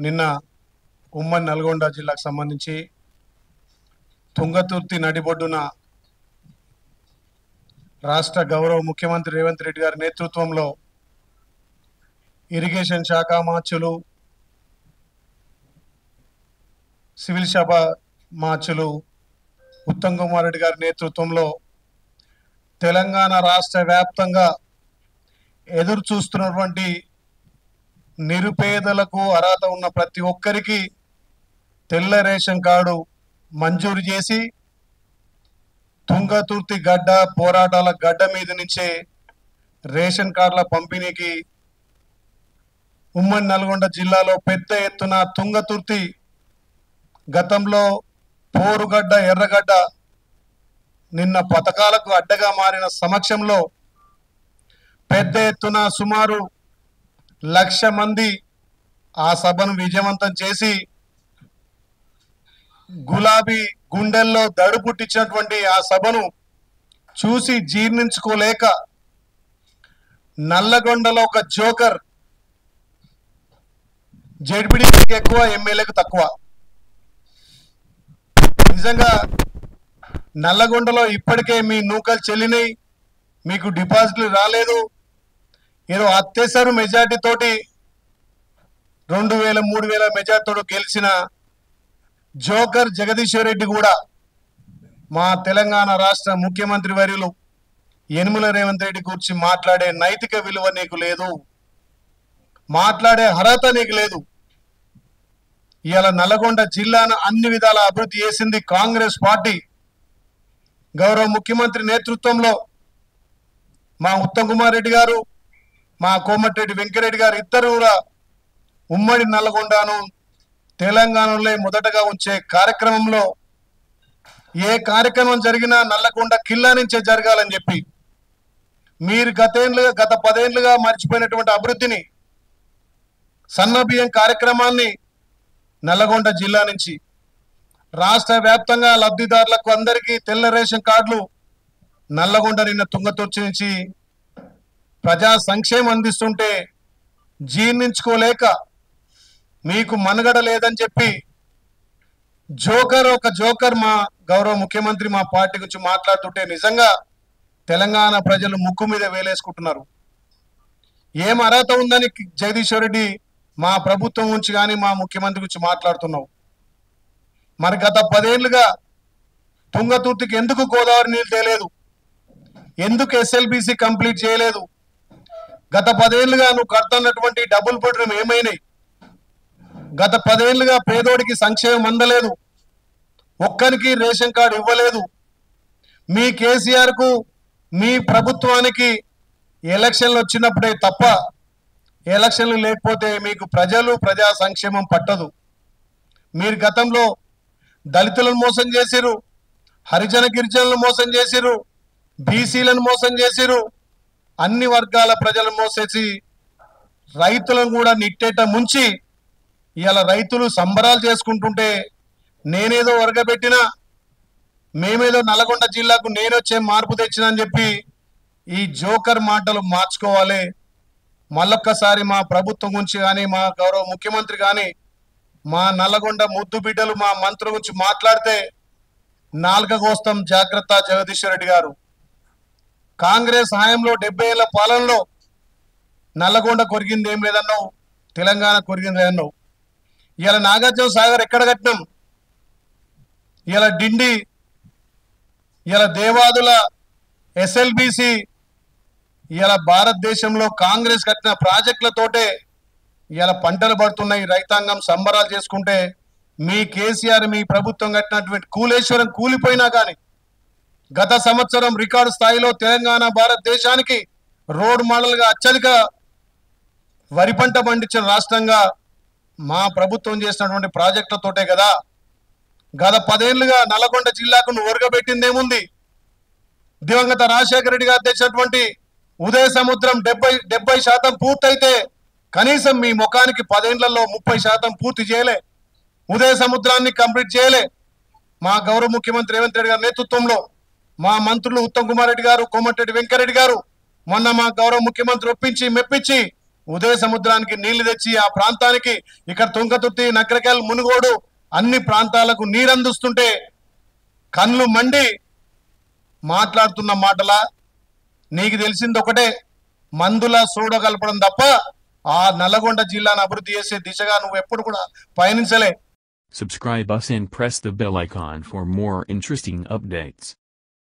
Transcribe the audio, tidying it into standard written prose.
నిన్న ఉమ్మడి నల్గొండ జిల్లాకు సంబంధించి తుంగతుర్తి నడిబొడ్డున రాష్ట్ర గౌరవ ముఖ్యమంత్రి రేవంత్ రెడ్డి గారి నేతృత్వంలో ఇరిగేషన్ శాఖ మార్చులు, సివిల్ శాఖ మార్చులు ఉత్తమ్ కుమార్ రెడ్డి గారి నేతృత్వంలో తెలంగాణ రాష్ట్ర వ్యాప్తంగా ఎదురు చూస్తున్నటువంటి నిరుపేదలకు అర్హత ఉన్న ప్రతి ఒక్కరికి తెల్ల రేషన్ కార్డు మంజూరు చేసి తుంగతుర్తి గడ్డ పోరాటాల గడ్డ మీద నుంచే రేషన్ కార్డుల పంపిణీకి ఉమ్మడి నల్గొండ జిల్లాలో పెద్ద ఎత్తున తుంగతుర్తి గతంలో పోరుగడ్డ ఎర్రగడ్డ నిన్న పథకాలకు అడ్డగా మారిన సమక్షంలో పెద్ద ఎత్తున సుమారు 1,00,000 మంది ఆ సభను విజయవంతం చేసి గులాబీ గుండెల్లో దడు పుట్టించినటువంటి ఆ సభను చూసి జీర్ణించుకోలేక నల్లగొండలో ఒక జోకర్, జెడ్పీటీసీకి ఎక్కువ, ఎమ్మెల్యేకు తక్కువ. నిజంగా నల్లగొండలో ఇప్పటికే మీ నూకలు చెల్లినాయి, మీకు డిపాజిట్లు రాలేదు, ఏదో అత్యవసర మెజార్టీ తోటి 2,000 3,000 మెజార్టీతో గెలిచిన జోకర్ జగదీశ్వర్ రెడ్డి కూడా మా తెలంగాణ రాష్ట్ర ముఖ్యమంత్రి వర్యులు యనుమల రేవంత్ రెడ్డి గురించి మాట్లాడే నైతిక విలువ నీకు లేదు, మాట్లాడే అర్హత నీకు లేదు. ఇవాళ నల్గొండ జిల్లాను అన్ని విధాల అభివృద్ధి చేసింది కాంగ్రెస్ పార్టీ. గౌరవ ముఖ్యమంత్రి నేతృత్వంలో మా ఉత్తమ్ కుమార్ రెడ్డి గారు, మా కోమటిరెడ్డి వెంకరెడ్డి గారు ఇద్దరు కూడా ఉమ్మడి నల్గొండను తెలంగాణలో మొదటగా ఉంచే కార్యక్రమంలో ఏ కార్యక్రమం జరిగినా నల్లగొండ కిల్లా నుంచే జరగాలని చెప్పి మీరు గత 10 ఏళ్లుగా మర్చిపోయినటువంటి అభివృద్ధిని, సన్నబియ్యం కార్యక్రమాన్ని నల్లగొండ జిల్లా నుంచి రాష్ట్ర వ్యాప్తంగా లబ్ధిదారులకు అందరికీ తెల్ల రేషన్ కార్డులు నల్లగొండ నిన్న తుంగతుర్తి నుంచి ప్రజా సంక్షేమం అందిస్తుంటే జీర్ణించుకోలేక మీకు మనుగడ లేదని చెప్పి ఒక జోకర్ మా గౌరవ ముఖ్యమంత్రి మా పార్టీ గురించి మాట్లాడుతుంటే నిజంగా తెలంగాణ ప్రజలు ముక్కు మీద వేలేసుకుంటున్నారు. ఏం అర్హత ఉందని జగదీశ్వర్ రెడ్డి మా ప్రభుత్వం గురించి కానీ మా ముఖ్యమంత్రి గురించి మాట్లాడుతున్నావు? మరి గత 10 ఏళ్లుగా తుంగతుర్తికి ఎందుకు గోదావరి నీళ్ళు తేలేదు? ఎందుకు ఎస్ఎల్బిసి కంప్లీట్ చేయలేదు? గత 10 ఏళ్లుగా నువ్వు కడుతున్నటువంటి డబుల్ బెడ్రూమ్ ఏమైనాయి? గత 10 ఏళ్లుగా పేదోడికి సంక్షేమం అందలేదు, ఒక్కరికి రేషన్ కార్డు ఇవ్వలేదు. మీ కేసీఆర్ కు మీ ప్రభుత్వానికి ఎలక్షన్లు వచ్చినప్పుడే తప్ప ఎలక్షన్లు లేకపోతే మీకు ప్రజా సంక్షేమం పట్టదు. మీరు గతంలో దళితులను మోసం చేసిరు, హరిజన గిరిజనులను మోసం చేసిరు, బీసీలను మోసం చేసిరు, అన్ని వర్గాల ప్రజలను మోసేసి రైతులను కూడా నిట్టేట ముంచి ఇవాళ రైతులు సంబరాలు చేసుకుంటుంటే నేనేదో వరగబెట్టినా, మేమేదో నల్గొండ జిల్లాకు నేనొచ్చే మార్పు తెచ్చినా అని చెప్పి ఈ జోకర్ మాటలు మార్చుకోవాలి. మళ్ళొక్కసారి మా ప్రభుత్వం గురించి కానీ, మా గౌరవ ముఖ్యమంత్రి కానీ, మా నల్లగొండ ముద్దు బిడ్డలు మా మంత్రుల గురించి మాట్లాడితే నాలుక కోస్తాం. జాగ్రత్త జగదీశ్వర్ రెడ్డి గారు. కాంగ్రెస్ హయాంలో 70 ఏళ్ల పాలనలో నల్లగొండ కొరిగింది ఏం లేదన్నావు, తెలంగాణ కొరిగింది లేదన్నావు. ఇలా నాగార్జున సాగర్ ఎక్కడ కట్టినాం? ఇలా డిండి, ఇలా దేవాదుల ఎస్ఎల్బిసి, ఇలా భారతదేశంలో కాంగ్రెస్ కట్టిన ప్రాజెక్టులతోటే ఇలా పంటలు పడుతున్నాయి, రైతాంగం సంబరాలు చేసుకుంటే మీ కేసీఆర్ మీ ప్రభుత్వం కట్టినటువంటి కూలేశ్వరం కూలిపోయినా కానీ గత సంవత్సరం రికార్డు స్థాయిలో తెలంగాణ భారతదేశానికి రోడ్ మోడల్గా అత్యధిక వరి పంట పండించిన రాష్ట్రంగా మా ప్రభుత్వం చేసినటువంటి ప్రాజెక్టులతోటే కదా. గత 10 ఏళ్లుగా నల్గొండ జిల్లాకు నువ్వు ఒరగబెట్టిందేముంది? దివంగత రాజశేఖర రెడ్డి గారు తెచ్చినటువంటి ఉదయ సముద్రం 70% పూర్తయితే కనీసం మీ ముఖానికి 10 ఏళ్లలో 30% పూర్తి చేయలే. ఉదయ సముద్రాన్ని కంప్లీట్ చేయలే. మా గౌరవ ముఖ్యమంత్రి రేవంత్ రెడ్డి గారి నేతృత్వంలో మా మంత్రులు ఉత్తమ్ కుమార్ రెడ్డి గారు, కోమటిరెడ్డి వెంకరెడ్డి గారు మొన్న మా గౌరవ ముఖ్యమంత్రి ఒప్పించి మెప్పించి ఉదయ సముద్రానికి నీళ్లు తెచ్చి ఆ ప్రాంతానికి ఇక్కడ తుంగతుర్తి, నకరకల్, మునుగోడు అన్ని ప్రాంతాలకు నీరందిస్తుంటే కళ్ళు మండి మాట్లాడుతున్న మాటలా? నీకు తెలిసింది ఒకటే, మందుల సోడ కలపడం తప్ప ఆ నల్లగొండ జిల్లాను అభివృద్ధి చేసే దిశగా నువ్వు ఎప్పుడు కూడా పయనించలే. Subscribe us and press the bell icon for more interesting updates.